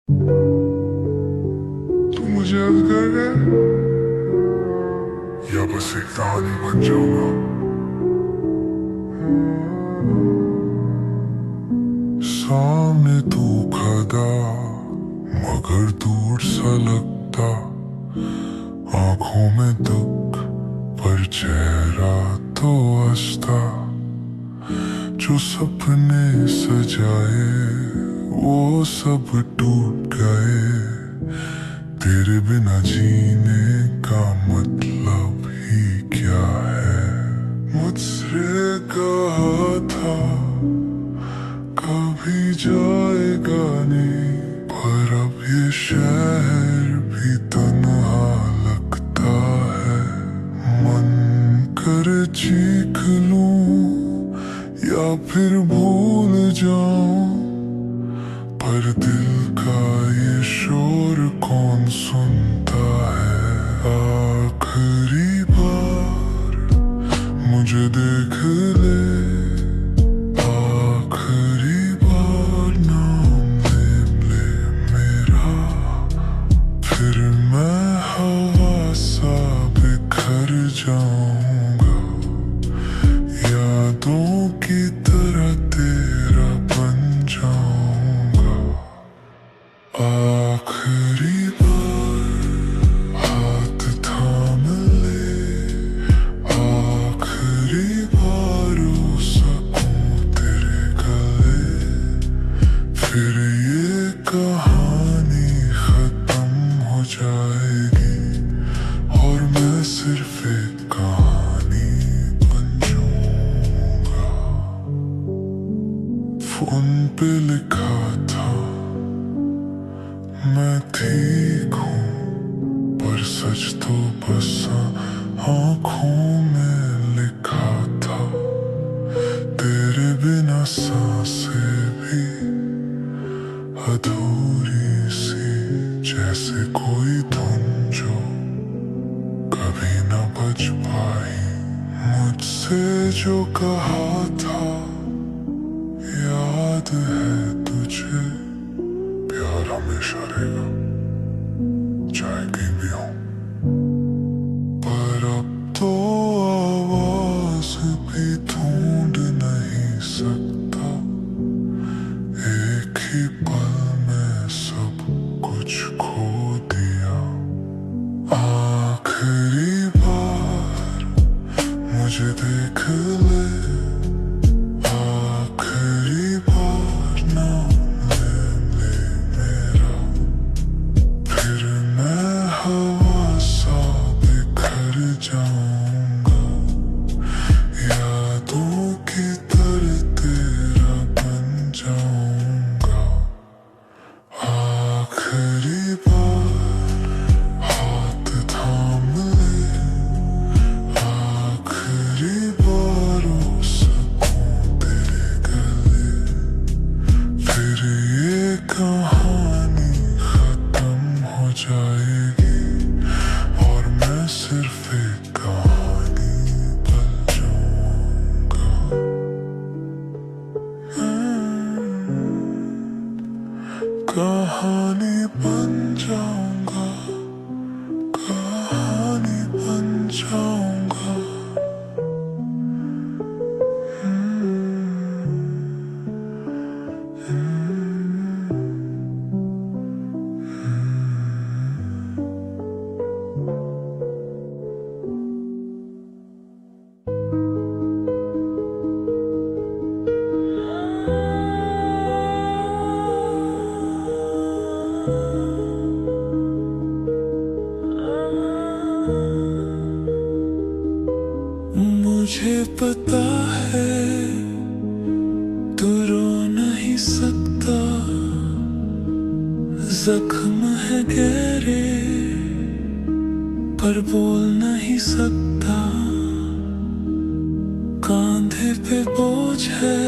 तू मुझे याद करेगा या बस एक कहानी बन जाऊंगा। सामने तू खड़ा मगर दूर सा लगता, आंखों में दुख पर चेहरा तो हंसता। जो सपने सजाए वो सब टूट गए, तेरे बिना जीने का मतलब ही क्या है। मुझसे कहा था कभी जाएगा नहीं, पर अब ये शहर भी तन्हा लगता है। मन करे चीख लूं या फिर भूल जाऊं, पर दिल का ये शोर कौन सुनता है। आखिरी बार मुझे देख ले, आखिरी बार नाम ले मेरा, फिर मैं हवा सा बिखर जाऊंगा। यादों की तरह तेरा बन जाऊंगा। आखिरी बार हाथ थाम ले, आखिरी बार हो सकूं तेरे गले, फिर ये कहानी खत्म हो जाएगी और मैं सिर्फ एक कहानी बन जाऊंगा। फोन पे लिखा था मैं ठीक हूँ, पर सच तो बस आँखों में लिखा था। तेरे बिना सांसें भी अधूरी सी, जैसे कोई धुन जो कभी न बज पाई। मुझसे जो कहा था याद है तुझे, प्यार हमेशा रहेगा चाहे कहीं भी हो। पर अब तो आवाज भी ढूंढ नहीं सकता, एक ही पल में सब कुछ खो दिया। आखिरी बार मुझे देख ले, आखिरी बार नाम ले मेरा, फिर मैं हवा सा बिखर जाऊंगा। यादों की तरह तेरा बन जाऊंगा। आखिरी बार हाथ थाम ले, आखिरी बार हो सकूं तेरे गले, फिर ये कहानी खत्म हो जाएगी और मैं सिर्फ एक कहानी बन जाऊंगा। कहानी बन जाऊंगा, कहानी बन जाऊंगा। मुझे पता है तू रो नहीं सकता, जख्म है गहरे पर बोल नहीं सकता। कांधे पे बोझ है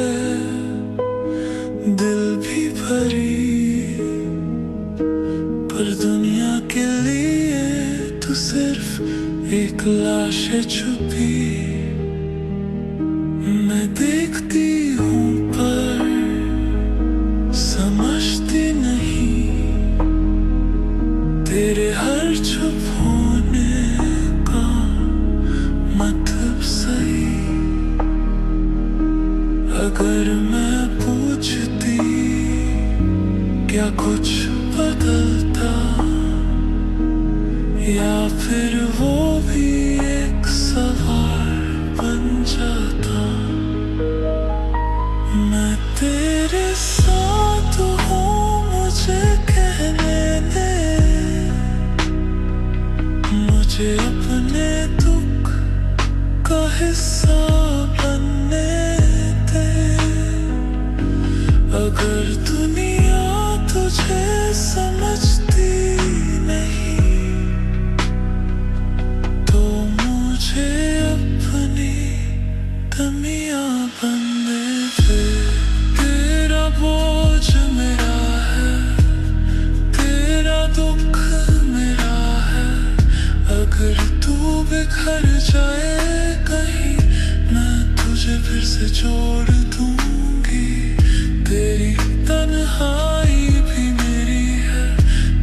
दिल भी भरी, पर दुनिया के लिए तू सिर्फ एक लाश है छुपी। मैं देखती हूँ पर समझती नहीं, तेरे हर चुप होने का मतलब सही। अगर मैं पूछती क्या कुछ बदलता, या फिर वो भी एक सवाल बन जाता। मैं तेरे साथ हूँ, मुझे कहने दे, मुझे अपने दुख का हिस्सा बनने दे। अगर दुनिया तुझे समझती नहीं, तो मुझे अपनी दुनिया बनने दे। तेरा बोझ मेरा है, तेरा दुख मेरा है। अगर तू बिखर जाए कहीं, मैं तुझे फिर से जोड़ दूंगी। तेरी तन्हाई भी मेरी है,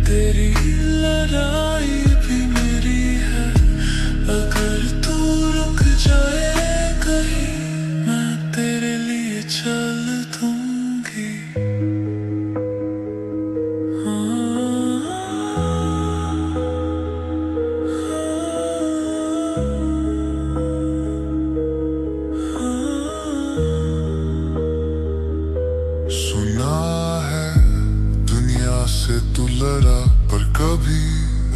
तेरी लड़ाई भी मेरी है। अगर तू रुक जाए कहीं, मैं तेरे लिए चल दूंगी। सुना है दुनिया से तू लड़ा, पर कभी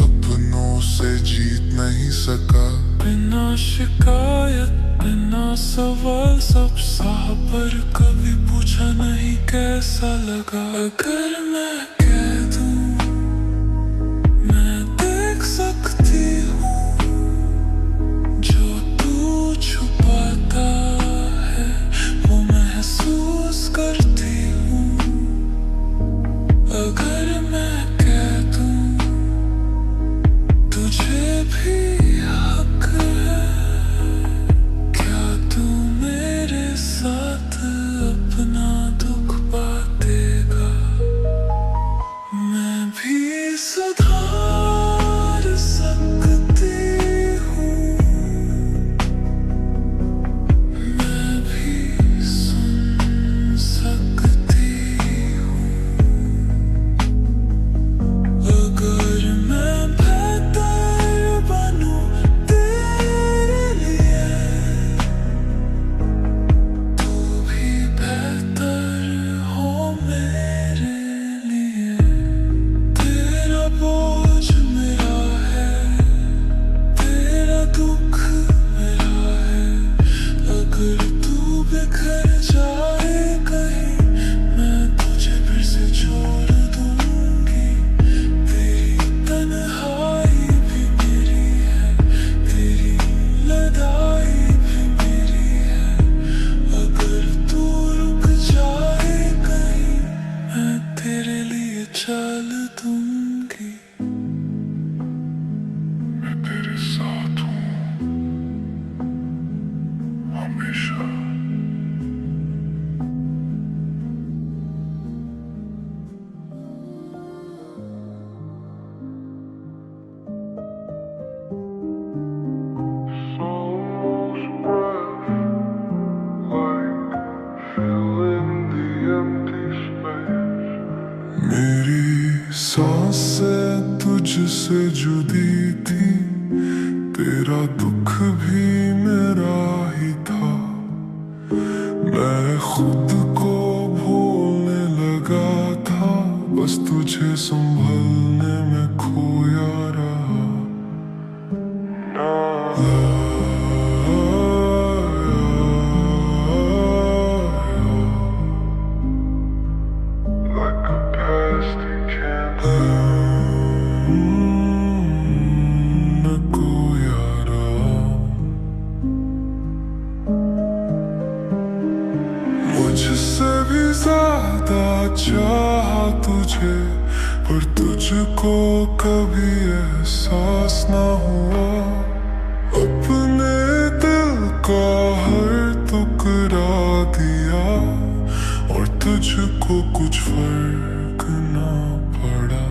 अपनों से जीत नहीं सका। बिना शिकायत बिना सवाल सब सहा, पर कभी पूछा नहीं कैसा लगा। अगर मैं कह दूं मैं देख सकती हूँ, जो तू छुपाता है वो महसूस करती हूँ। अगर मैं कह दूं तुझे भी हक है, क्या तू मेरे साथ अपना दुख बांटेगा? मैं भी सुधार सकती हूँ, मैं भी सुन सकती हूँ। अगर मैं बेहतर बनूं तेरे लिए, तू भी बेहतर हो मेरे लिए। तेरा बोझ मेरा है, तेरा दुख मेरा है। अगर तू बिखर जाए कहीं, मैं तुझे फिर से जोड़ दूंगी। तेरी तन्हाई भी मेरी है, तेरी लड़ाई भी मेरी है। अगर तू रुक जाए कहीं, मैं तेरे लिए चल दूंगी। मैं तेरे साथ हूँ हमेशा। मेरी सांसें तुझसे जुदी थी, तेरा दुख भी मेरा ही था। मैं खुद को भूलने लगा था, बस तुझे संभलने में खोया रहा। Like a past you can't न खोया रहा। मुझसे भी ज्यादा चाहा तुझे, पर तुझको कभी एहसास ना हुआ। अपने दिल का हर टुकड़ा दिया, और तुझको कुछ फर्क ना पड़ा।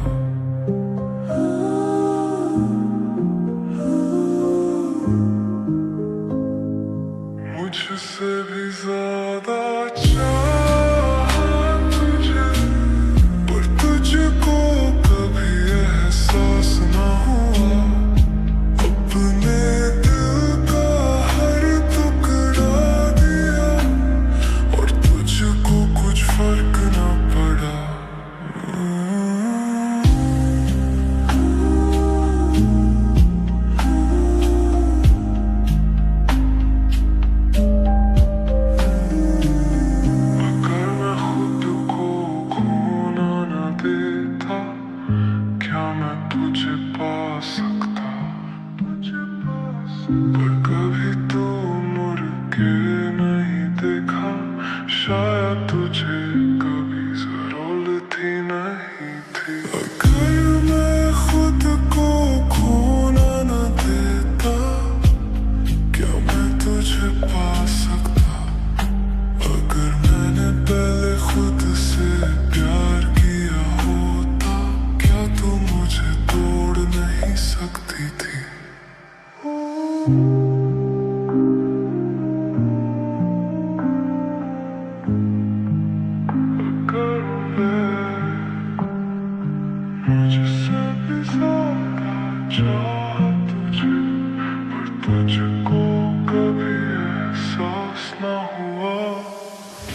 मुझसे भी ज्यादा चाहा तुझे, पर तुझको कभी एहसास ना हुआ।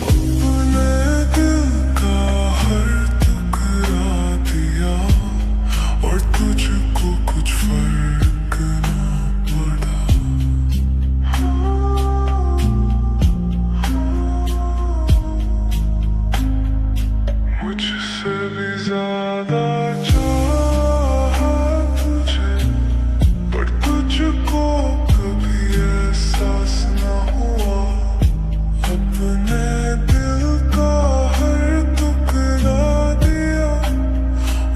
अपने दिल का हर टुकड़ा दिया और तुझको कुछ फर्क ना पड़ा। मुझसे भी ज्यादा चाहा तुझे, पर तुझको कभी एहसास ना हुआ। अपने दिल का हर टुकड़ा दिया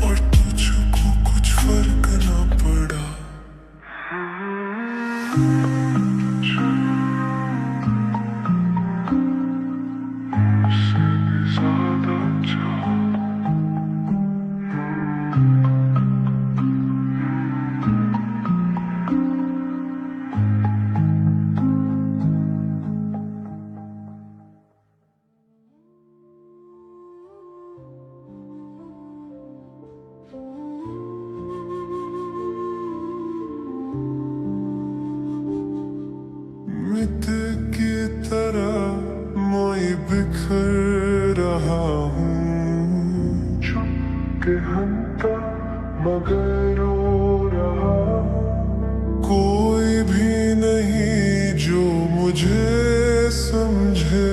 और तुझको कुछ फर्क ना पड़ा। मुझसे भी ज्यादा चाहा। मिट की तरह मैं बिखर रहा हूँ, छुप के हंता मगर रो रहा हूँ। कोई भी नहीं जो मुझे समझे,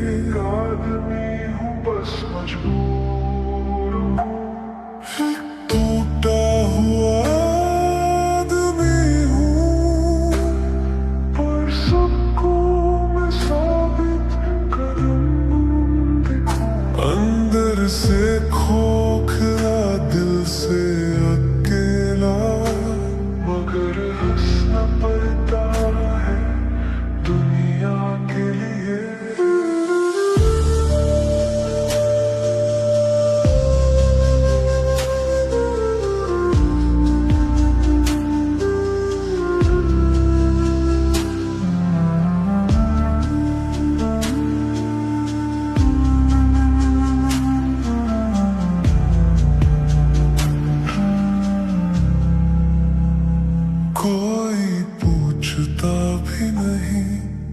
एक आदमी हूँ बस मजबूर हूँ। एक टूटा हुआ आदमी हूँ, पर सबको मैं साबित करूँ दिखूं। अंदर से खोखला, दिल से अकेला, मगर हंसना पड़ता है दुनिया के लिए। कोई पूछता भी नहीं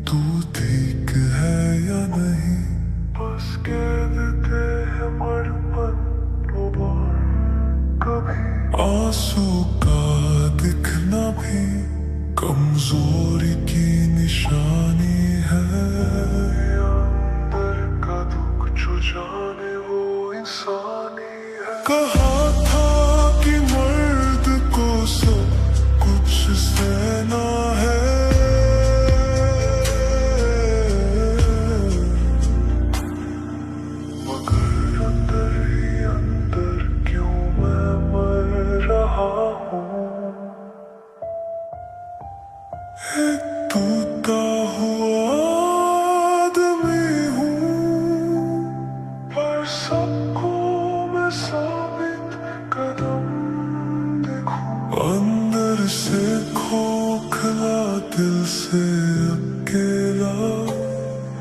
तू ठीक है या नहीं, बस कह देते हैं मरपन रोबान। कभी आंसू का दिखना भी कमजोरी की निशानी है, अंदर का दुख जो जाने वो इंसानी है। कहा था कि मर्द को सब कुछ सहना है, मगर अंदर ही अंदर क्यों मैं मर रहा हूँ। एक टूटा हुआ आदमी हूँ, पर सबको मैं साबित कदम देखूं। अंदर से खोखला, दिल से अकेला,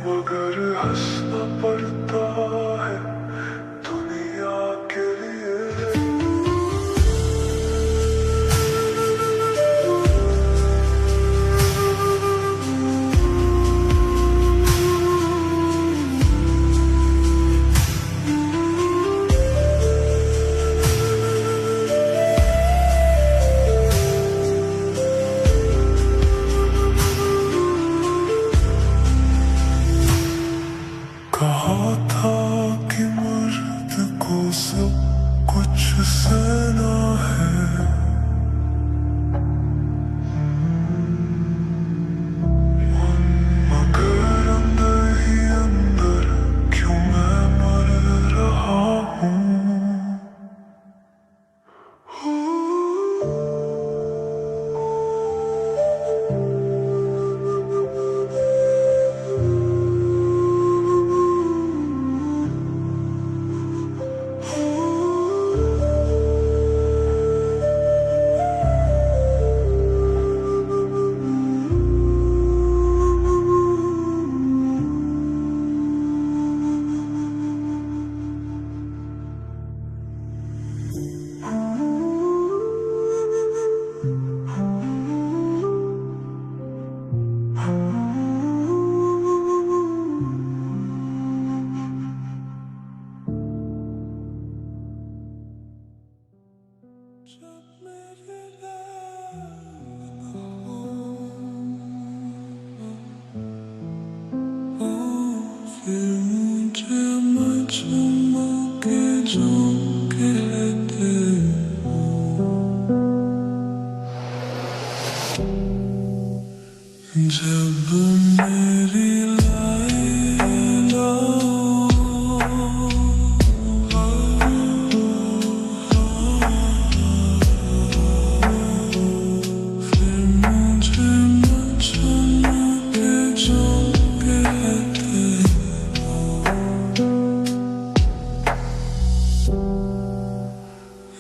मगर हंसना पड़ता है दुनिया के लिए। कहा था कि मर्द को सब कुछ सहना है, मगर अंदर ही अंदर क्यों मैं मर रहा हूँ।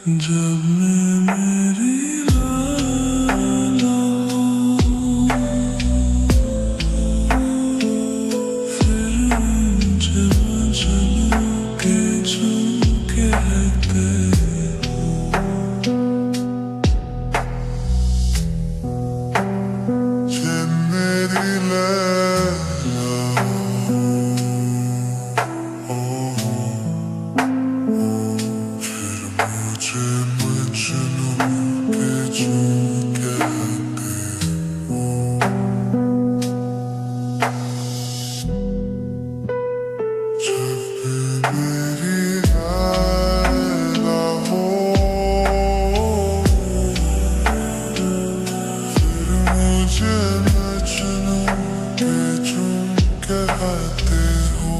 जब मैं मेरी लाला फिर मुझे मजनू के झुमके रहते जब मेरी लैला मुझे मजनू के झुमके रहते जब भी मेरी लैला हो फिर मुझे मजनू के झुमके रहते हो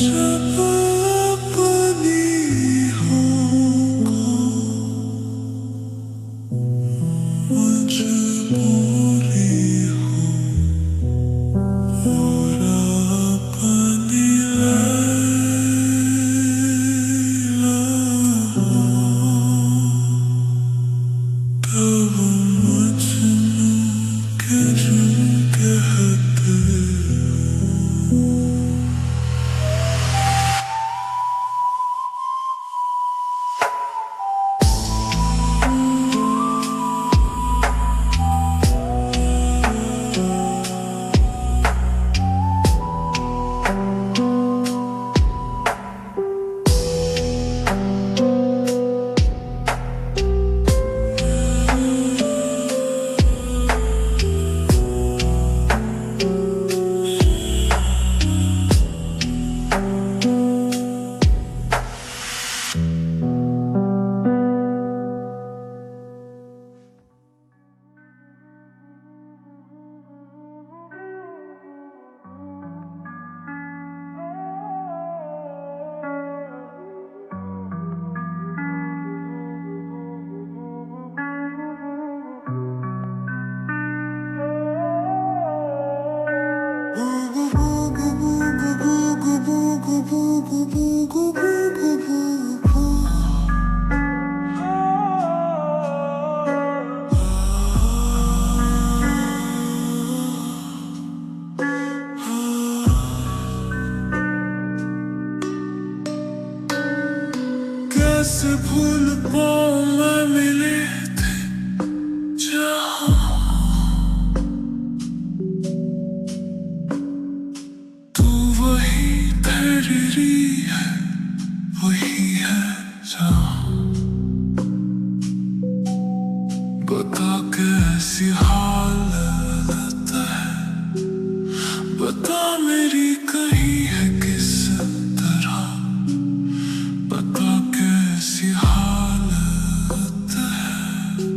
जब अपनी होगा मजबूरी हो और अपनी लैला हो तब मजनू के झुमके रहते कैसे भूल पाऊं मैं मिले थे जहाँ तू वही ठहरी है वही है जहाँ बता कैसी हालत है बता मेरी कहीं है किस तरह बता कैसी हालत है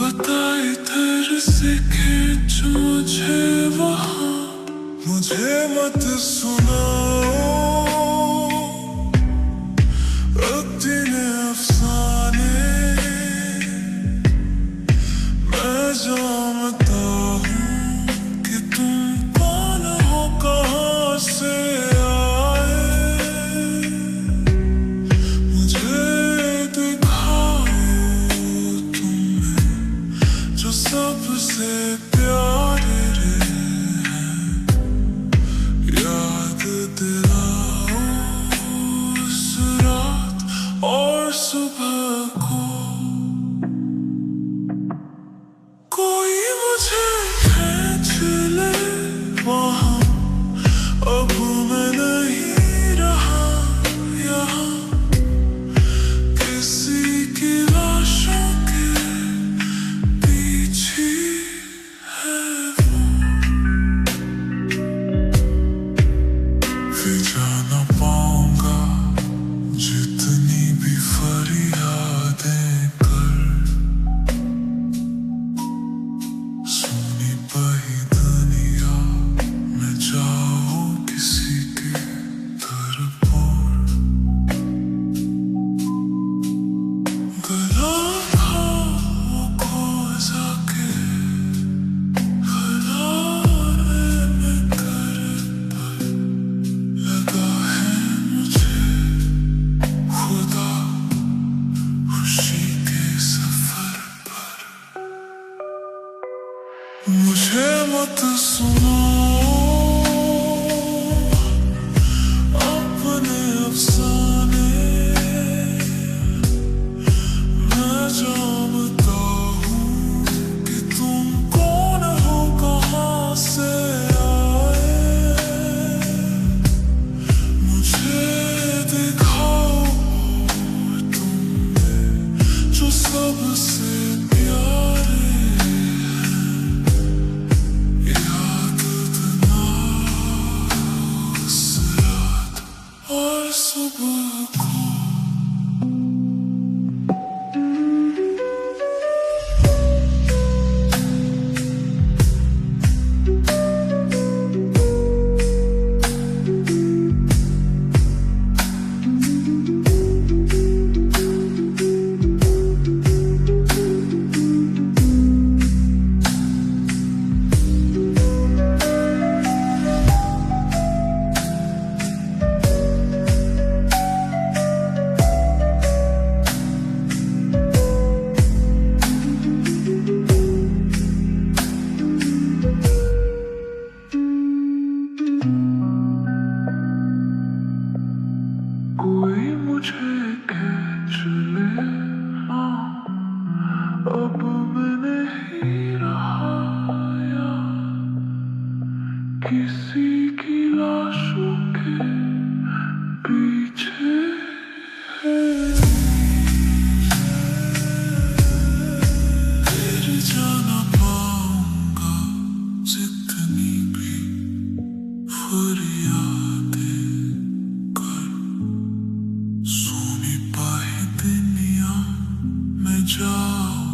बता इधर से खींच मुझे वहाँ मुझे मत सुनाओ अपने अफसाने मैं जानता हूँ कि तुम कौन हो कहाँ से सबसे प्यारे हैं याद दिलाओ उस रात और सुबह को कोई मुझे खींच ले वहाँ अब मैं नहीं रहा यहाँ किसी की लाशों के पीछे है वो फिर जा ना पाऊंगा जितनी भी फरियादें कर सुनी पही दुनिया में जाओ किस सुबह को कोई मुझे खींच ले, हाँ, अब मैं नहीं रहा यार किसी की लाशों के पीछे है। तेरे जाना पाऊंगा जितनी भी फरियादें कर, सोनी पाए दुनिया में जाओ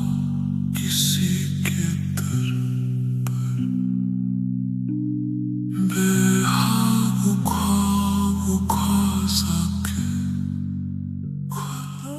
किसी के दर पर, बेहाब ख्वाब ख्वाजा के खुदा।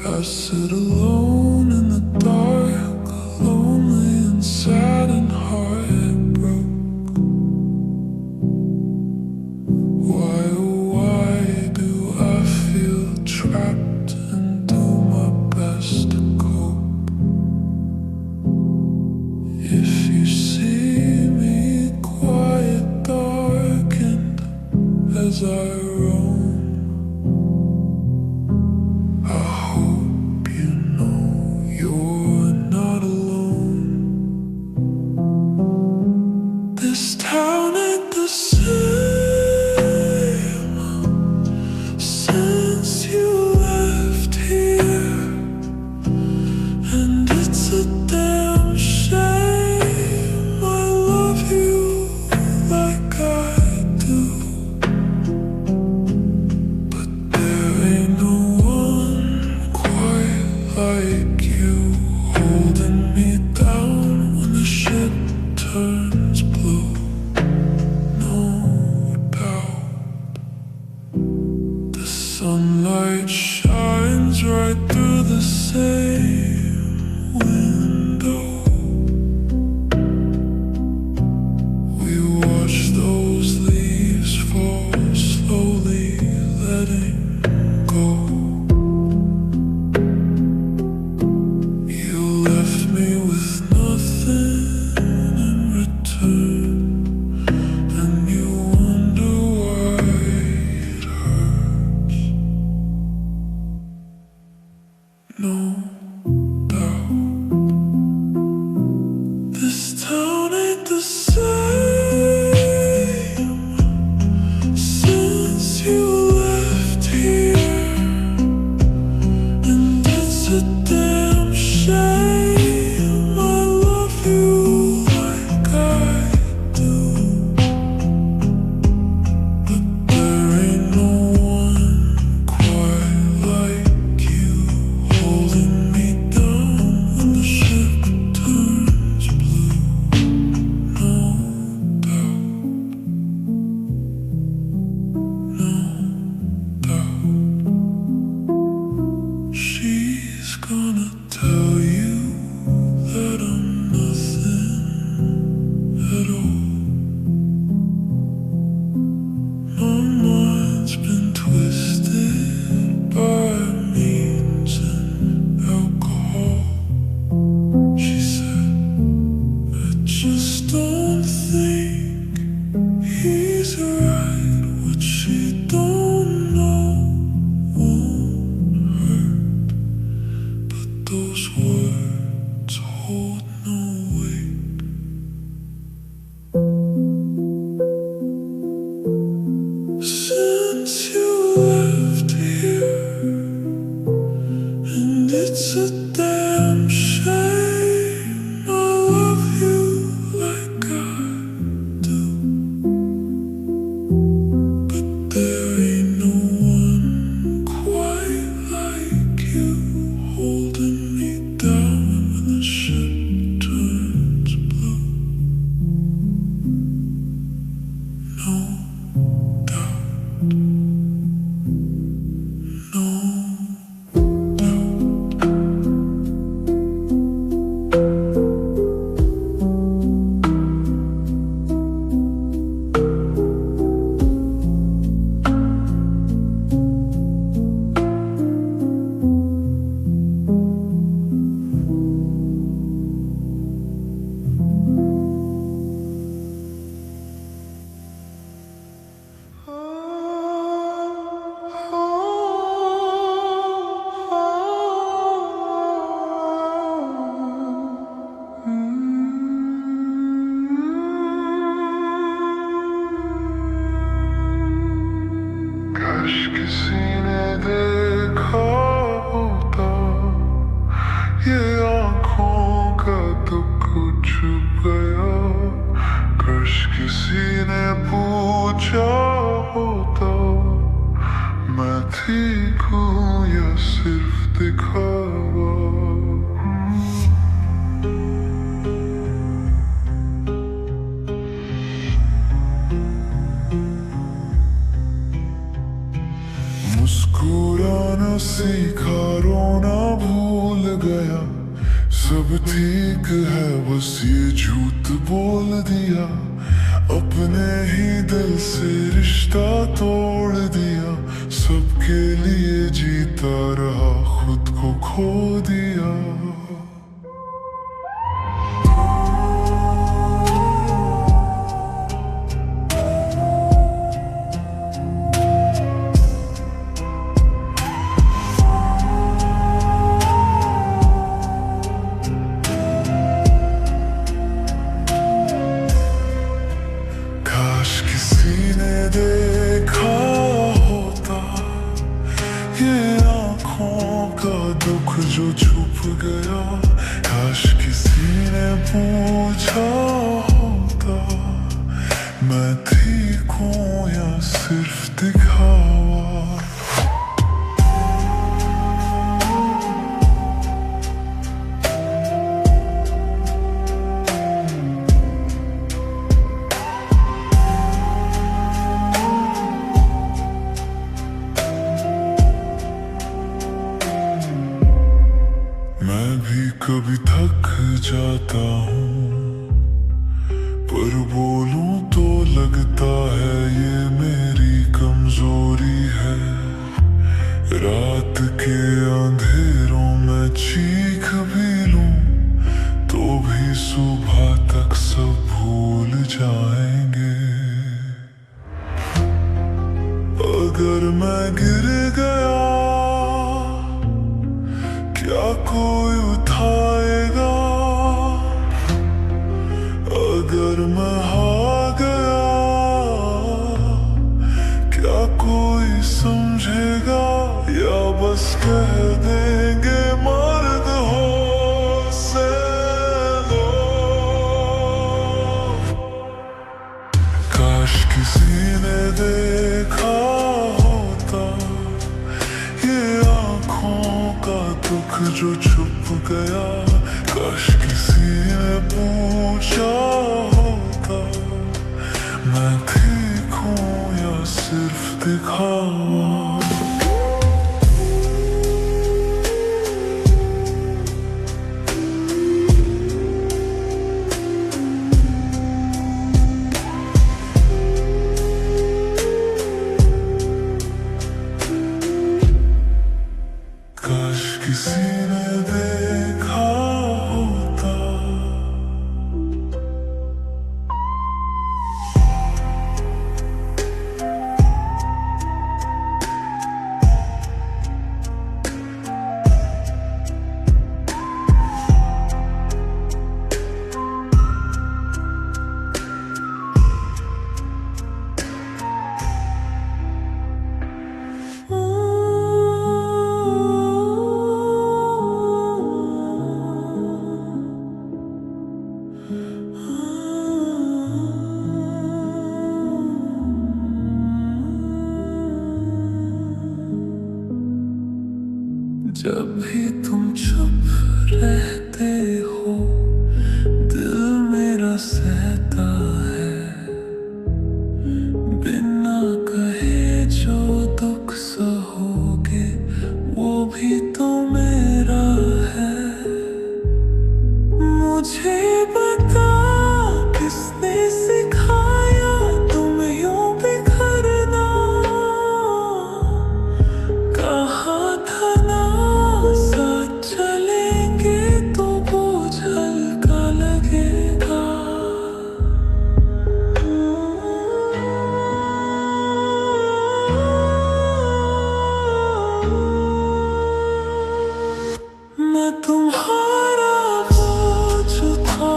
I sit alone in the dark, lonely and sad and heartbroken. Why, oh why do I feel trapped and do my best to cope? If you see me quiet, darkened as I roam, you're not alone. This town ain't the same since you left here, and it's a damn shame I love you like I do. ठीक हूँ या सिर्फ दिखावा। मुस्कुराना सीखा, रोना भूल गया, सब ठीक है बस ये झूठ बोल दिया। अपने ही दिल से रिश्ता तोड़ दिया, सबके लिए जीता रहा, खुद को खो दिया। देखा होता ये आँखों का दुख जो छुप गया, काश किसी ने पूछा होता मैं ठीक हूँ या सिर्फ दिखावा। मैं भी कभी थक जाता हूँ, पर बोलूं तो लगता है ये मेरी कमजोरी है। रात के अंधेरों में चीख भी लूं तो भी सुबह तक सब भूल जाएंगे। अगर मैं गिर गया क्या कोई उठाएगा, अगर मैं हार गया क्या कोई समझेगा, या बस कह देंगे मर्द हो से लो। काश किसी ने देखा होता ये आँखों का दुख जो छुप गया, काश किसी ने पूछा होता मैं ठीक हूँ या सिर्फ दिखावा। काश किसी ने देखा होता। जब भी तुम चुप रहते हो दिल मेरा सहता है, बिना कहे जो दुख सहोगे वो भी तो मेरा है। मुझे बता किसने सिखाया तुम यूं बिखरना, कहा था ना साथ चलेंगे तो बोझ हल्का लगेगा। मैं तुम्हारा बोझ उठा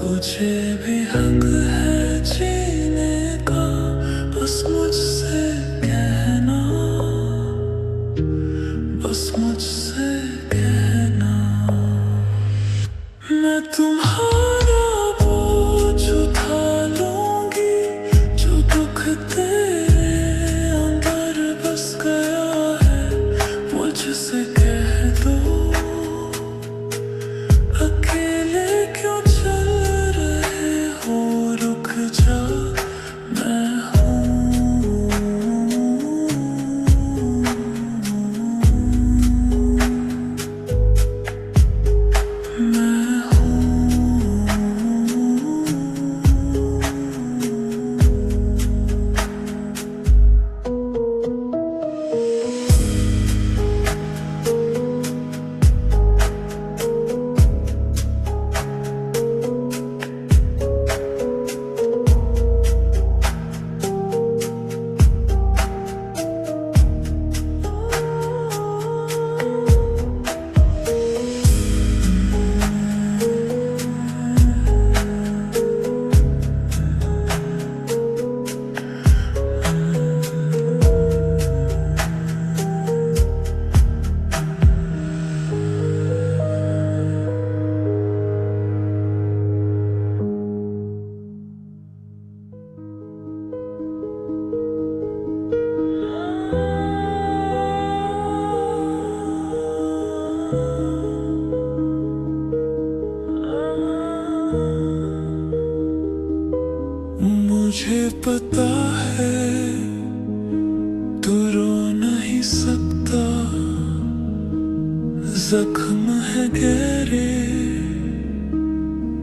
तुझे भी हक है जीने का, बस मुझसे कहना, बस मुझसे कहना। मैं तुम्हारा बोझ उठा लूंगी, जो दुख तेरे अंदर बस गया है, मुझसे कह दो। अकेले क्यों चल रहे हो, रुक जा, मैं मुझे पता है तू रो नहीं सकता, जख्म है गहरे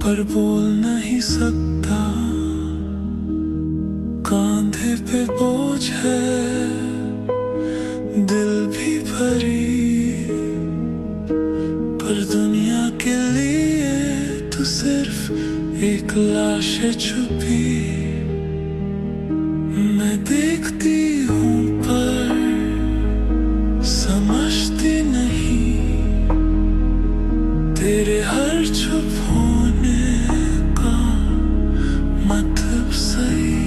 पर बोल नहीं सकता। कांधे पे बोझ है, दिल भी भरी, पर दुनिया के लिए तू सिर्फ एक लाश है छुपी। मैं देखती हूँ पर समझती नहीं, तेरे हर चुप होने का मतलब सही।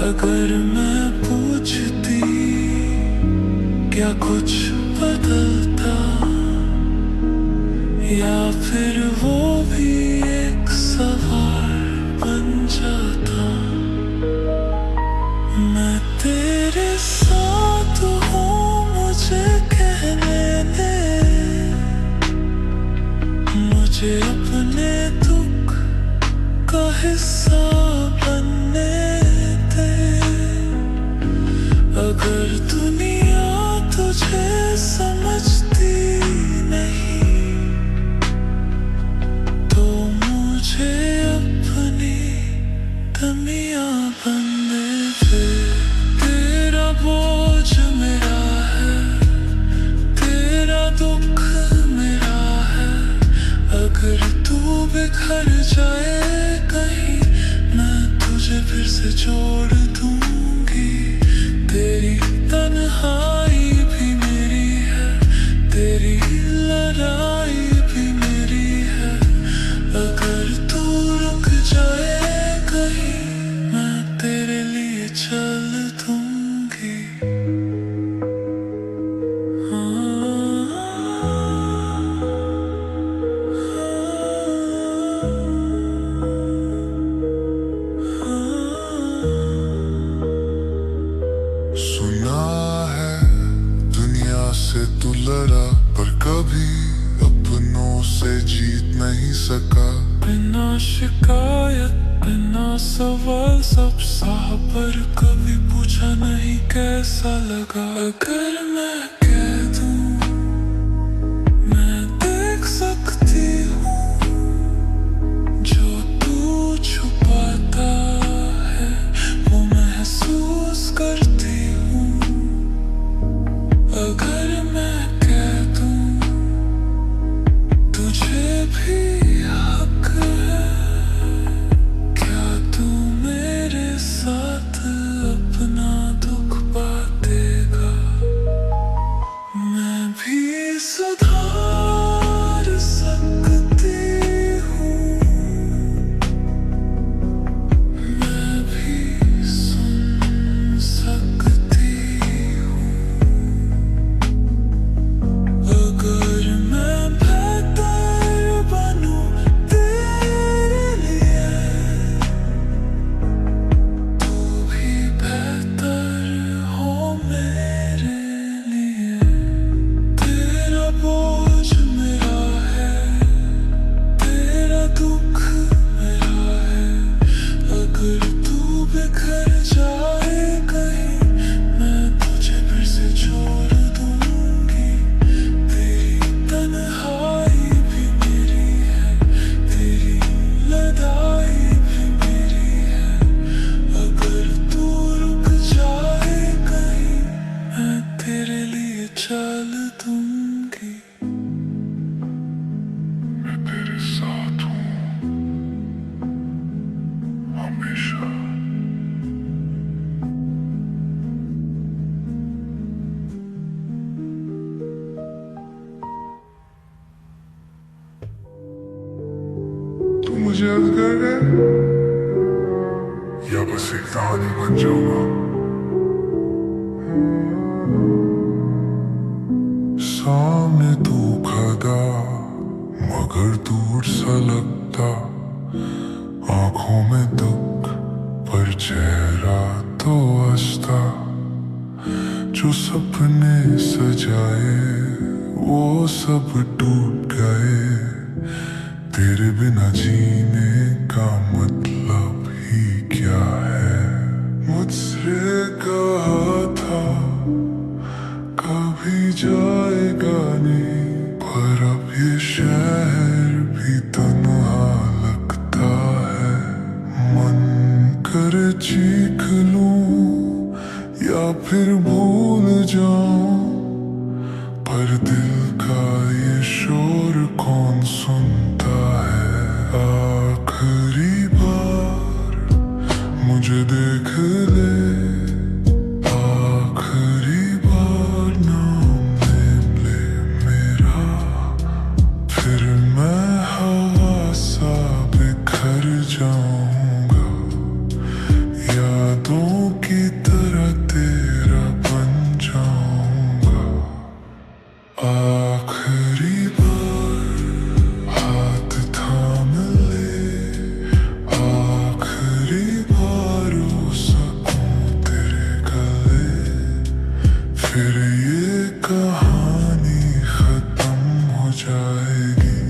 अगर मैं पूछती क्या कुछ बदलता, या फिर वो भी एक सवाल बन जाता। मैं तेरे साथ हूँ, मुझे कहने दे, मुझे अपने दुख का हिस्सा बनने दे। अगर दुनिया तुझे समझती नहीं, तो मुझे अपनी तमिया बनने दे। तेरा बोझ मेरा है, तेरा दुख मेरा है। अगर तू बिखर जाए कहीं, मैं तुझे फिर से जोड़ दूंगी। तेरी तन्हाई भी मेरी है, तेरी लड़ाई भी मेरी है। अगर तू रुक जाए कहीं, मैं तेरे लिए चल दूंगी। सुना है दुनिया से तू लड़ा, पर कभी अपनों से जीत नहीं सका। बिना शिकायत बिना सवाल सब सहा, पर कभी पूछा नहीं कैसा लगा। अगर मैं कह दूं मैं देख सकती हूँ, जो तू छुपाता है वो महसूस करती हूँ। अगर मैं कह दूं तुझे भी हक है, क्या तू मेरे साथ अपना दुख बांटेगा? मैं भी सुधार सकती हूँ। जल गए या बस एक कहानी बन जाऊंगा। सामने तू खड़ा मगर दूर सा लगता, आंखों में दुख पर चेहरा तो हंसता। जो सपने सजाए वो सब टूट गए, तेरे बिना जीने का मतलब ही क्या है। मुझसे कहा था कभी जाएगा नहीं, पर अब ये शहर भी तन्हा लगता है। मन करे चीख लूं या फिर भूल जाऊं, पर दिल का ये शोर कौन सुनता है। आखिरी बार मुझे देख ले, आखिरी बार नाम ले मेरा, फिर मैं हवा सा बिखर जाऊंगा। यादों की तरह तेरा बन जाऊंगा। आखिरी बार हाथ थाम ले, आखिरी बार हो सकूं तेरे गले, फिर ये कहानी खत्म हो जाएगी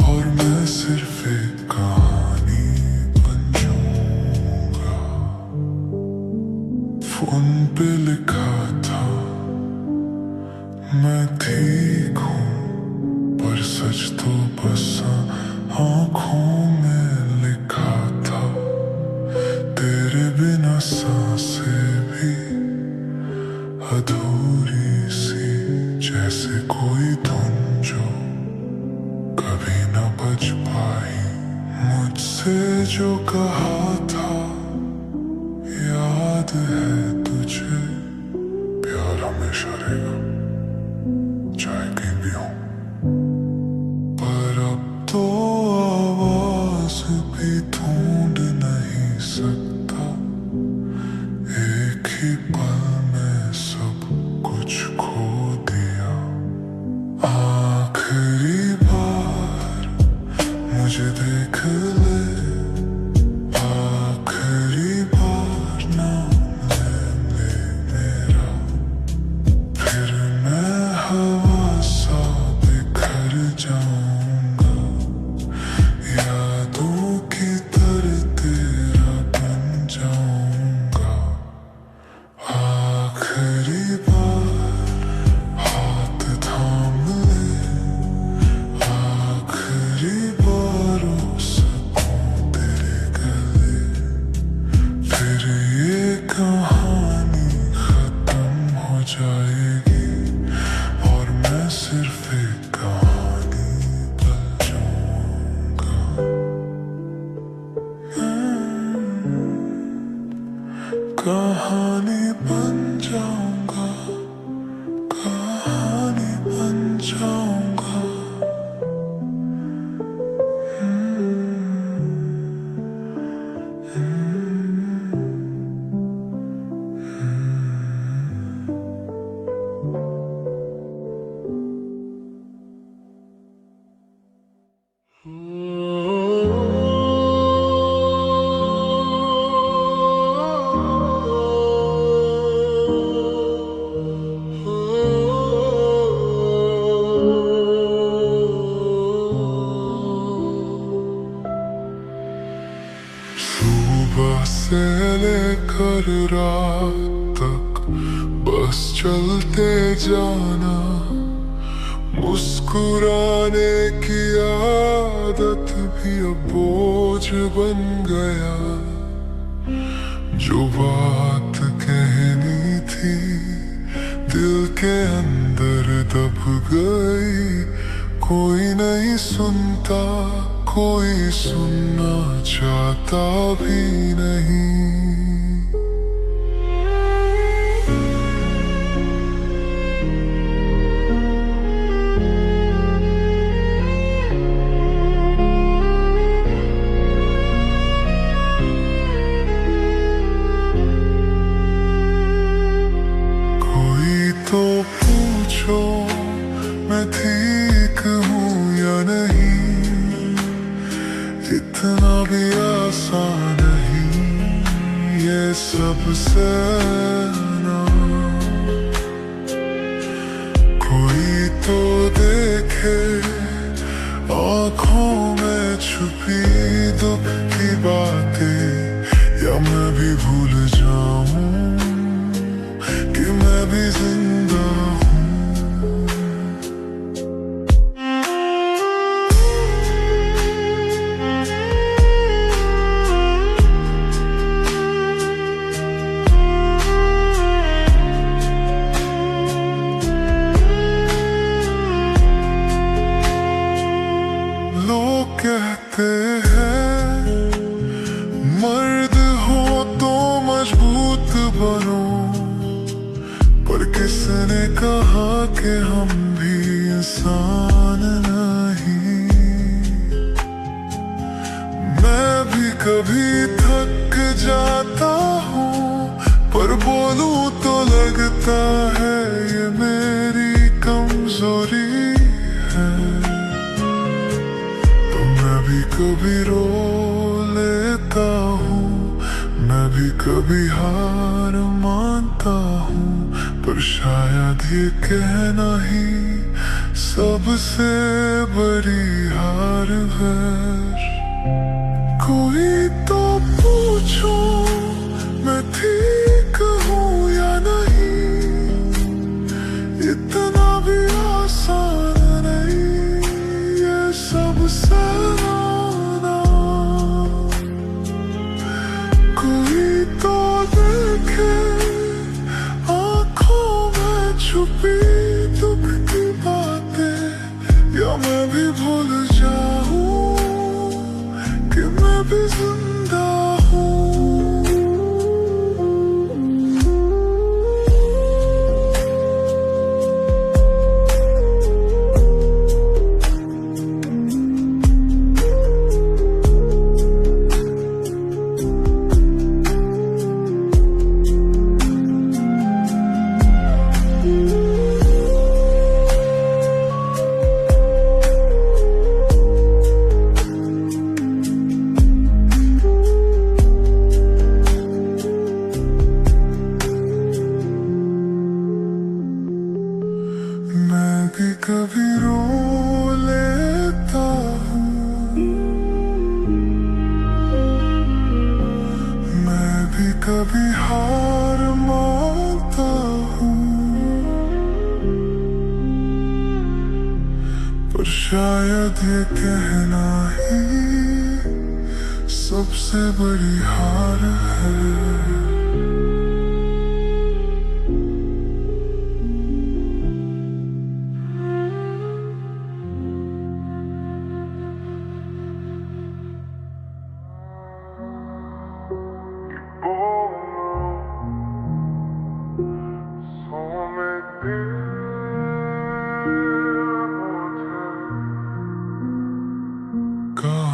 और मैं सिर्फ एक कहानी बन जाऊंगा। फोन पे लिखा था मैं ठीक हूँ, पर सच तो बस आंखों में लिखा था। तेरे बिना सांसें भी अधूरी सी, जैसे कोई धुन जो कभी न बज पाई। मुझसे जो कहा था याद है तुझे, प्यार हमेशा रहेगा चाहे कहीं भी हो। पर अब तो आवाज भी ढूंढ नहीं सकता, एक ही पल में सब कुछ खो दिया। आखिरी बार मुझे देख ले, आखिरी बार नाम ले मेरा, फिर मैं हवा सा बिखर जाऊंगा। यादों की तरह तेरा बन जाऊंगा। आखिरी बार हाथ थाम ले, आखिरी बार हो सकूं तेरे गले, फिर ये कहानी खत्म हो जाएगी और मैं सिर्फ एक कहानी बन जाऊंगा। कहानी बन जाऊंगा, कहानी बन जाऊंगा। सुबह से लेकर रात तक बस चलते जाना, मुस्कुराने की आदत भी अब बोझ बन गया। जो बात कहनी थी दिल के अंदर दब गई, कोई नहीं सुनता, कोई सुनना चाहता भी नहीं। इतना भी आसान नहीं ये सब सहना। कोई तो देखे आँखों में छुपी दुख की बातें, या मैं भी भूल जाऊं कि मैं भी जिंदा हूँ। लोग कहते हैं मर्द हो तो मजबूत बनो, पर किसने कहा कि हम भी इंसान नहीं। मैं भी कभी थक जाता हूँ, पर बोलूं तो लगता है ये मेरी कमजोरी है। कभी रो लेता हूँ, मैं भी कभी हार मानता हूँ, पर शायद ये कहना ही सबसे बड़ी हार है। कोई तो पूछो मैं ठीक हूँ या नहीं, इतना भी आसान नहीं ये सब सहना। छुपी दुख की बातें, या मैं भी भूल जाऊं कि मैं भी जिंदा हूँ। मैं भी कभी रो लेता हूँ, मैं भी कभी हार मानता हूँ, पर शायद ये कहना ही सबसे बड़ी हार है।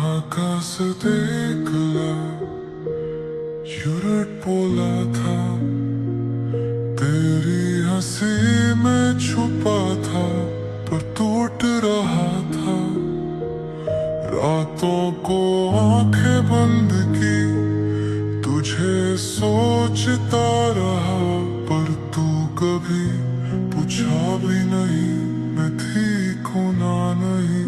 आकाश देख ला यूरट बोला था, तेरी हंसी में छुपा था पर टूट रहा था। रातों को आंखें बंद की तुझे सोचता रहा, पर तू कभी पूछा भी नहीं मैं ठीक हूं ना नहीं।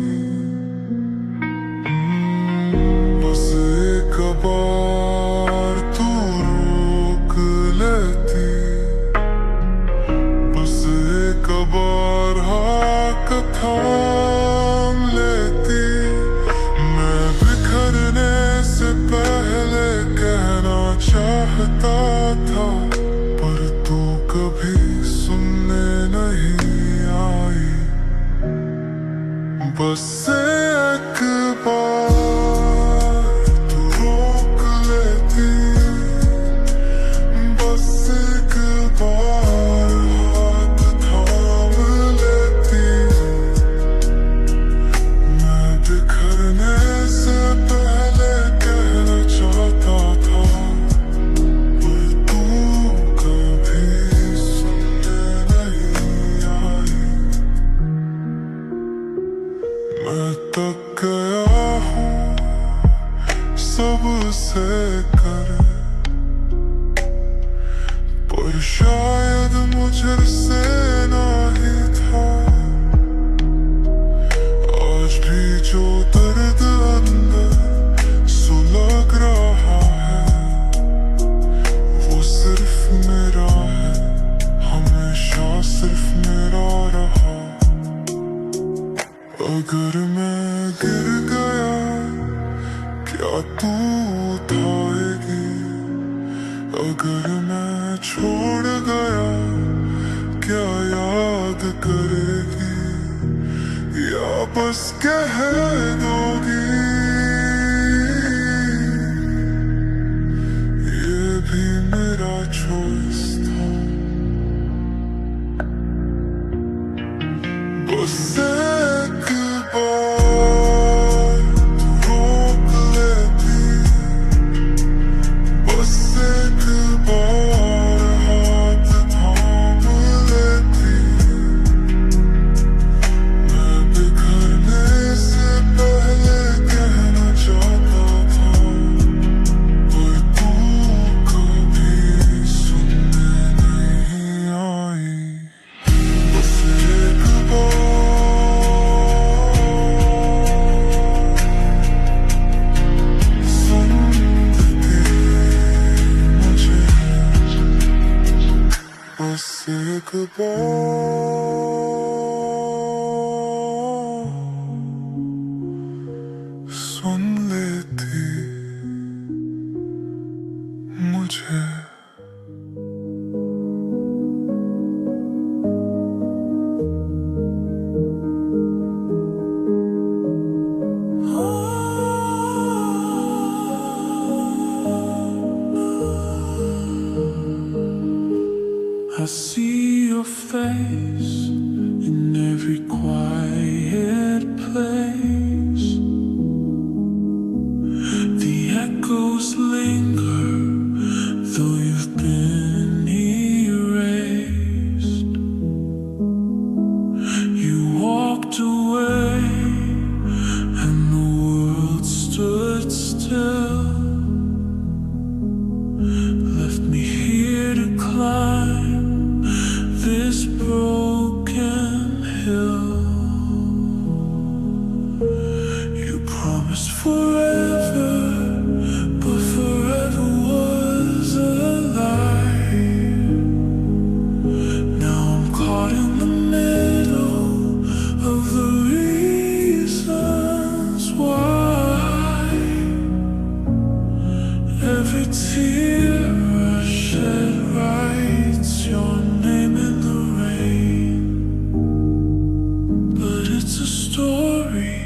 बस एक बार तू रोक लेती, बस एक बार हाथ थाम लेती, मैं बिखरने से पहले कहना चाहता था, पर तू कभी सुनने नहीं आई। बस एक बार मैं तक गया हूँ सबसे करे, पर शायद मुझसे ना ही था। आज भी जो दर्द अंदर सुलग रहा है, वो सिर्फ मेरा है, हमेशा सिर्फ मेरा रहा। अगर मैं गिर गया क्या तू उठाएगी? अगर मैं छोड़ गया क्या याद करेगी? या बस कह दोगी ये भी मेरा चॉइस था। बस एक बार रोक लेती, बस एक बार हाथ थाम लेती। मैं बिखरने से पहले कहना चाहता था, पर तू कभी सुनने नहीं आई। बस एक बार सुन लेती मुझे, बस एक बार सुन लेती मुझे। I see your face in every quiet place. The echoes linger, though you've been erased. You walked away, and the world stood still. Left me here to climb this broken hill. You promised forever, but forever was a lie. Now I'm caught in the middle of the reasons why. Every tear I shed writes your name in the rain. But it's a story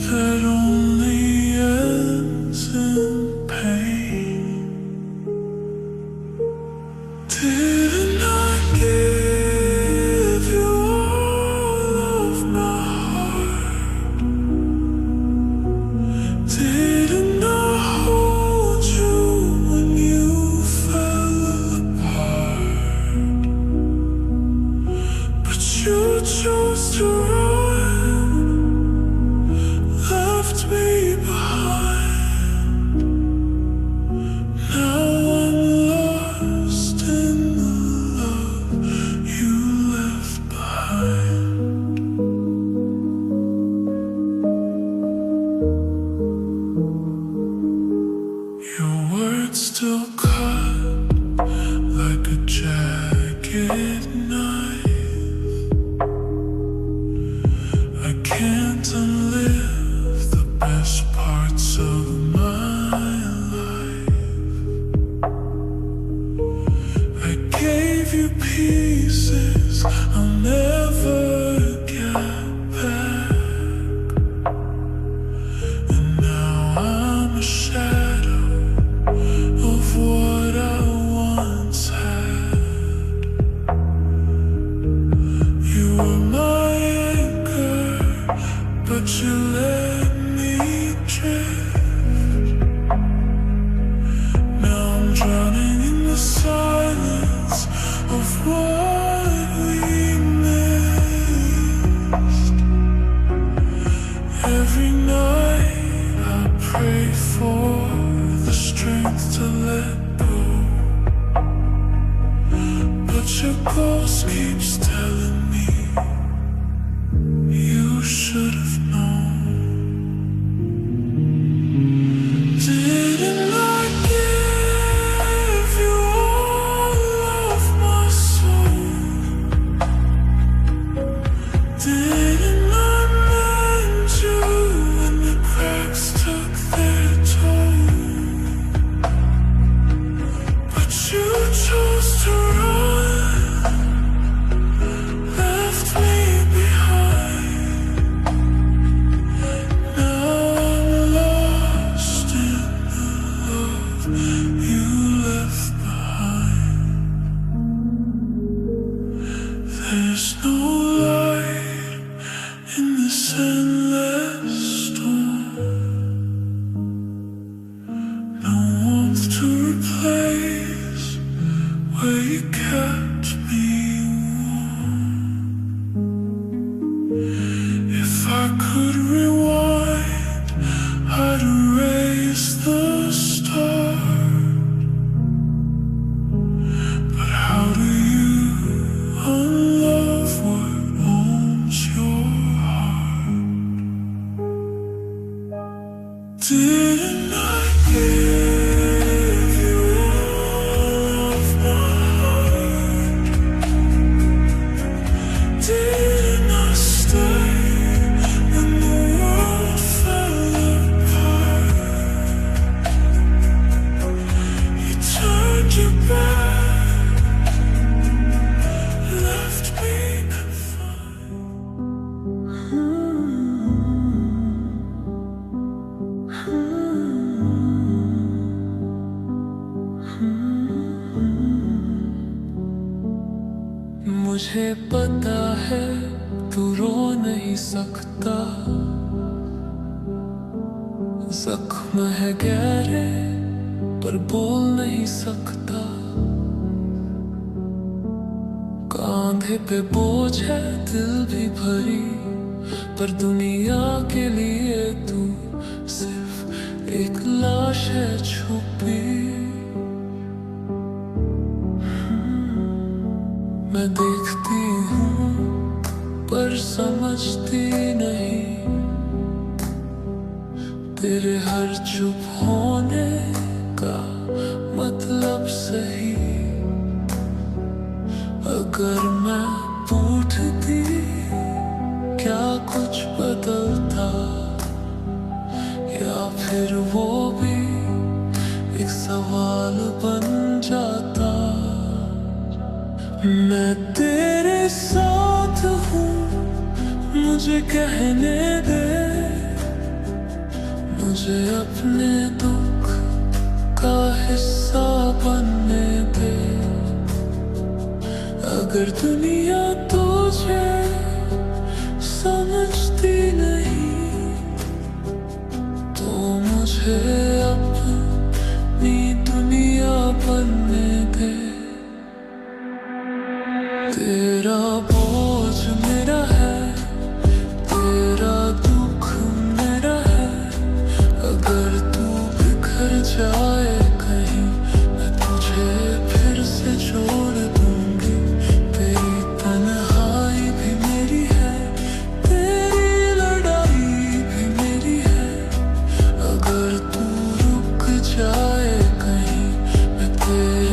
that only ends in pain. Didn't I give you all of my heart? Didn't I hold you when you fell apart? But you chose to run, left me behind. Now I'm lost in the love you left behind. Your words still cut like a jagged knife. I can't unlive the best parts of my life. I gave you pieces I'll never get back, and now I'm a shadow of what I once had. You were my anchor, but you let me drift. Now I'm drowning in the silence of what we missed. Every night I pray for strength to let go. But your ghost keeps telling me you should have known. Didn't I give you all of my soul? Didn't I mend you when the cracks took their toll? But you chose to run, left me behind. Now I'm lost in the love you left behind. There's no light in this endless storm, no warmth to replace where you kept me warm. If I could rewind, I'd erase the start. But how do you unlove what owns your heart? Didn't I give you all of my heart? Didn't I stay when the world fell apart? You turned your back, left me confined. मुझे पता है तू रो नहीं सकता, जख्म है गहरे पर बोल नहीं सकता। कांधे पे बोझ है दिल भी भरी, पर दुनिया के लिए तू सिर्फ एक लाश है छुपी। मैं देखती हूँ पर समझती नहीं, तेरे हर चुप होने का मतलब सही। अगर मैं पूछती क्या कुछ बदलता, या फिर वो भी एक सवाल बन जाता। मैं तेरे साथ हूँ, मुझे कहने दे, मुझे अपने दुख का हिस्सा बनने दे। अगर दुनिया तुझे समझती नहीं, तो मुझे अपनी दुनिया बनने दे। तेरा बोझ मेरा है, तेरा दुख मेरा है। अगर तू बिखर जाए कहीं, मैं तुझे फिर से जोड़ दूंगी। तेरी तन्हाई भी मेरी है, तेरी लड़ाई भी मेरी है। अगर तू रुक जाए कहीं, मैं तेरे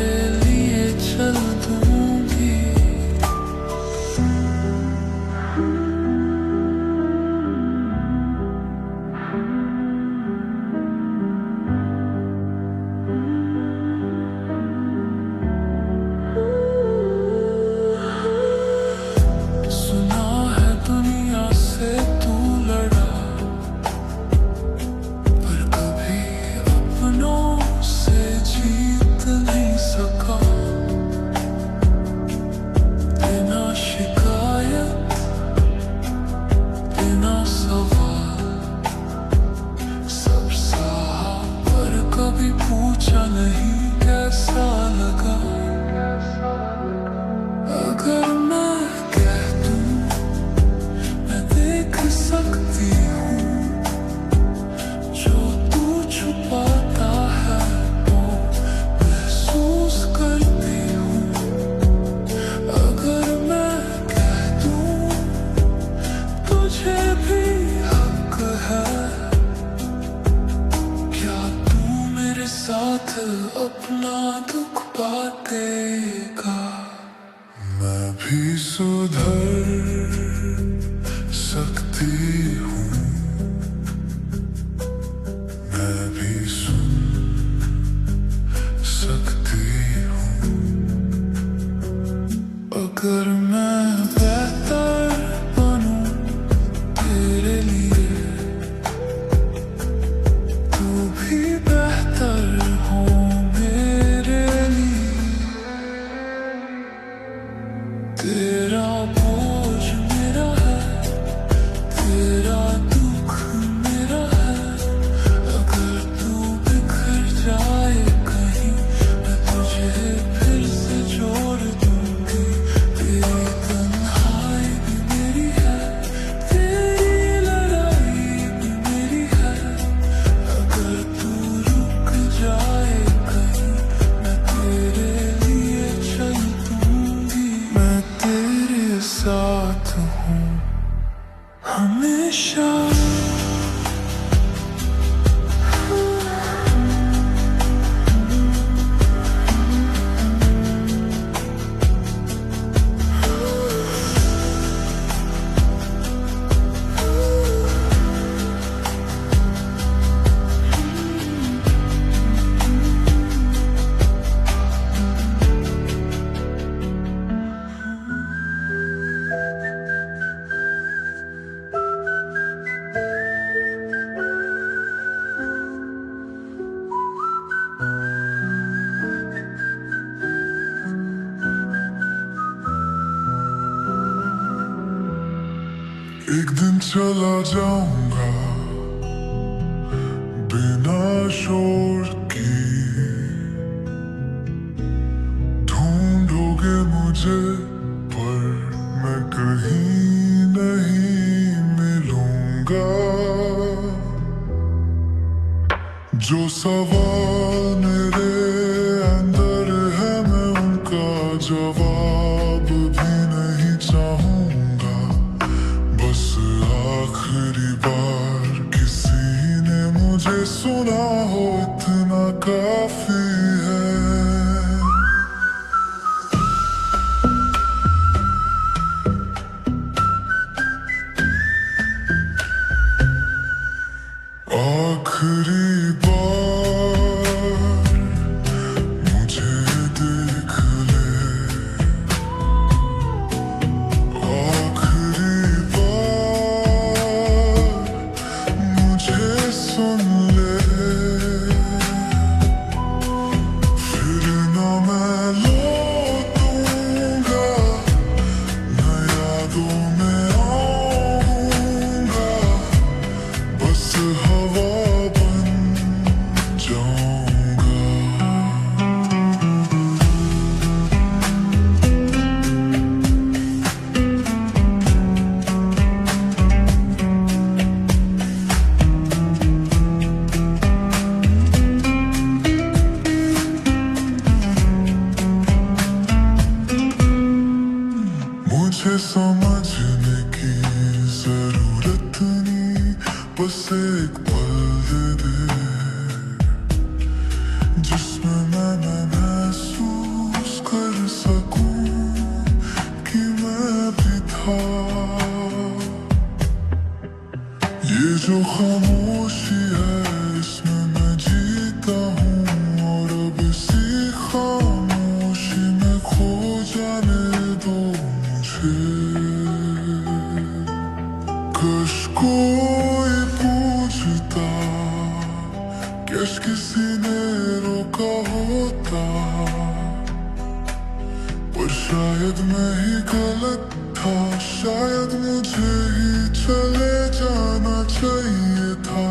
दिल अपना दुख बांटेगा। मैं भी सुधर सकती हूँ, मैं भी सुन सकती हूँ। अगर मैं बेहतर बनूं तेरे लिए, तू भी बेहतर हो मेरे लिए। तेरा बोझ मेरा है, तेरा दुख मेरा है। अगर तू बिखर जाए कहीं, मैं तुझे फिर से जोड़ दूंगी। तेरी तन्हाई भी मेरी है, तेरी लड़ाई भी मेरी है। अगर तू रुक जाए कहीं, मैं तेरे लिए चल दूंगी। मैं तेरे साथ हूँ हमेशा। एक दिन चला जाऊंगा बिना शोर की, ढूंढोगे मुझे पर मैं कहीं नहीं मिलूंगा। जो सवाल मेरे अंदर है मैं उनका जवाब भी नहीं चाहूंगा। बस आखिरी बार किसी ने मुझे सुना हो इतना काफी है। आखिरी बार मुझे देख ले, आखिरी बार मुझे सुन ले। फिर न मैं लौटूंगा, न यादों में आऊंगा। बस हवा बन जाऊंगा। मुझे समझने की जरूरत नहीं, बस एक पल दे जिसमें मैं महसूस कर सकूं कि मैं भी था। ये जो खामोशी है इसमें मैं जीता हूँ, और अब इसी खामोशी में खो जाने दो मुझे। काश कोई पूछता, काश किसी ने रोका होता, पर शायद मैं ही गलत था। शायद मुझे ही चले जाना चाहिए था।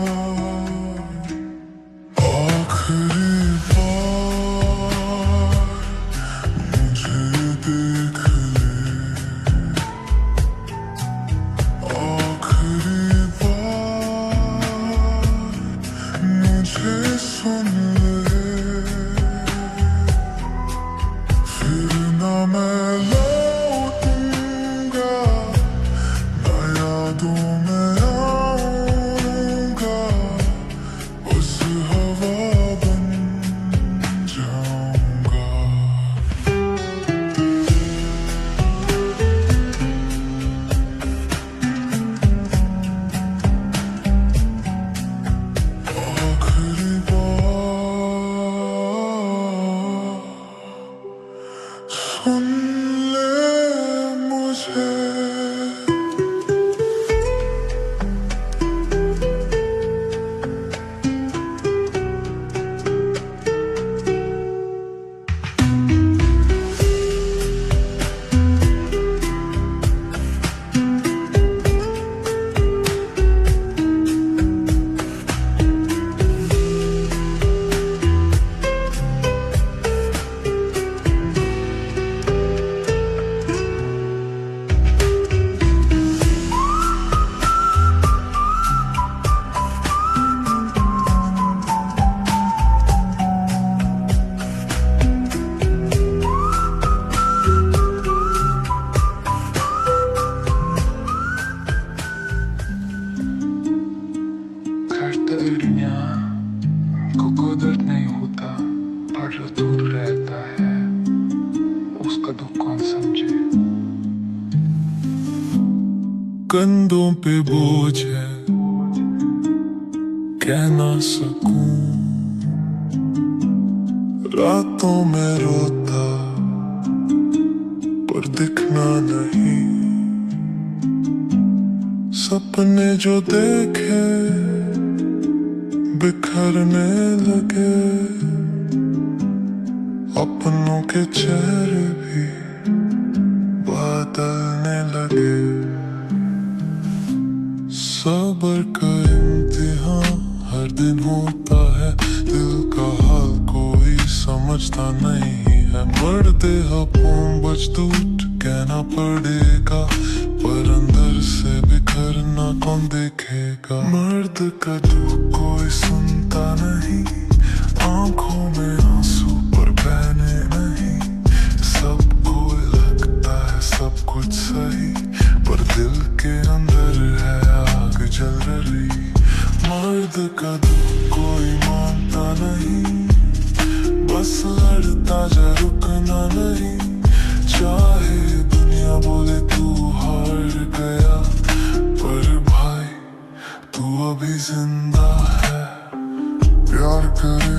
आखिरी बार मुझे देख ले, आखिरी बार मुझे सुन ले। फिर न मैं लौटूंगा, न यादों में आऊंगा। दिल दुनिया को कोई दर्द नहीं होता, पर जो दूर रहता है उसका दुख कौन समझे। कंधों पे बोझ है कह ना सकूं, रातों में रोता पर दिखना नहीं, सपने जो देखे बिखरने लगे, अपनों के चेहरे भी बदलने लगे। सब्र का इम्तिहान हर दिन होता है, दिल का हाल कोई समझता नहीं है। मरते हपों बच टूट कहना पड़ेगा, पर अंदर से बिखरना कौन देखेगा। मर्द का दुख कोई सुनता नहीं, आंखों में आंसू पर बहने नहीं। सबको लगता है सब कुछ सही, पर दिल के अंदर है आग जल रही। मर्द का दुख कोई मानता नहीं, बस लड़ता जा रुकना नहीं। चाहे दुनिया बोले तू हार गया, पर भाई तू अभी जिंदा है। प्यार करे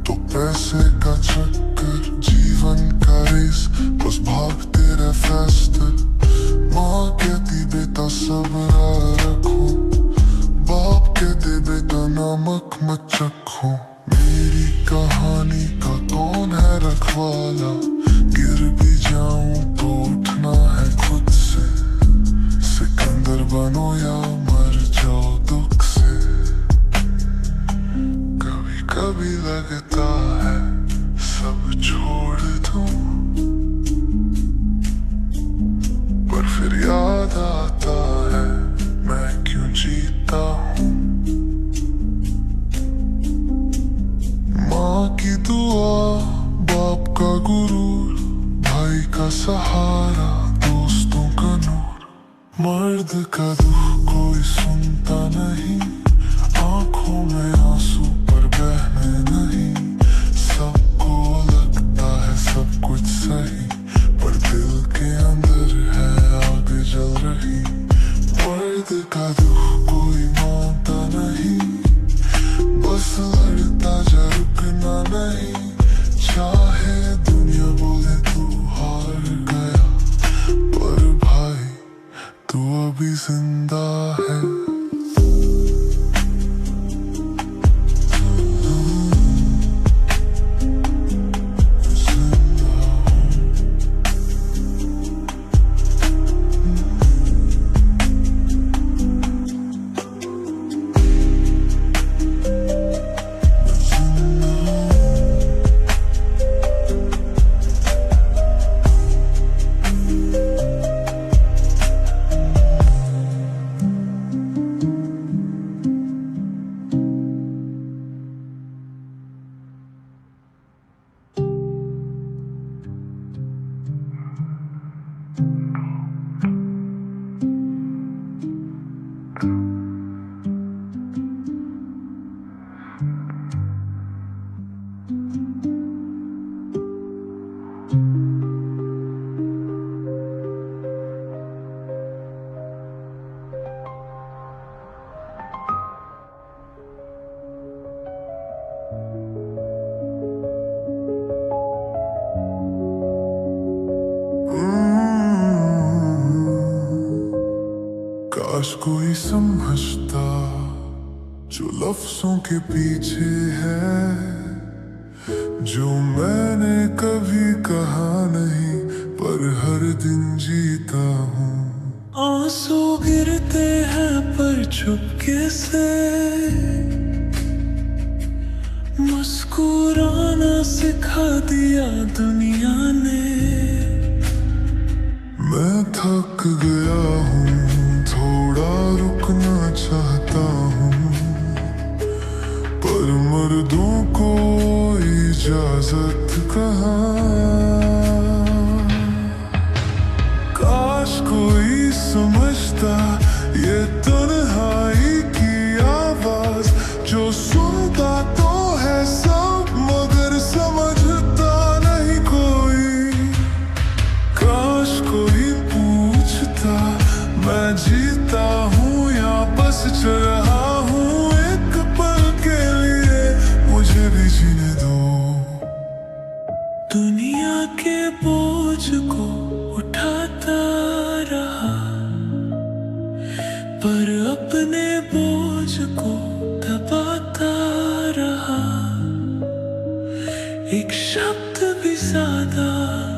तो पैसे का चक्कर, जीवन का रेस बस भागते रहे फास्टर। माँ कहती बेटा सब्र रखो, बाप कहते बेटा नमक मत चखो। मेरी कहानी का कौन है रखवाला, गिर भी जाऊं तो उठना है खुद से। सिकंदर बनो या मर जाओ दुख से। कभी कभी लगता है सब छोड़ दूं, पर फिर याद आता है मैं क्यों जीता हूँ। माँ की दुआ, बाप का गुरूर, भाई का सहारा, दोस्तों का नूर। मर्द का दुख कोई सुनता नहीं, आंखों में आंसू पर बहने नहीं। सबको लगता है सब कुछ सही, पर दिल के अंदर है आग जल रही। मर्द का दुख कोई मानता नहीं, बस लड़ता जा रुकना नहीं। चाहे दुनिया बोले तू हार गया, पर भाई तू अभी जिंदा है। काश कोई समझता जो लफ्जों के पीछे है, जो मैंने कभी कहा नहीं पर हर दिन जीता हूँ। आंसू गिरते हैं पर चुपके से, मुस्कुराना सिखा दिया दुनिया ने। मैं थक गया हूँ, थोड़ा रुकना चाहता हूँ, पर मर्दों को इजाजत कहाँ। काश कोई समझता ये तन्हाई की आवाज जो एक शब्द भी ज्यादा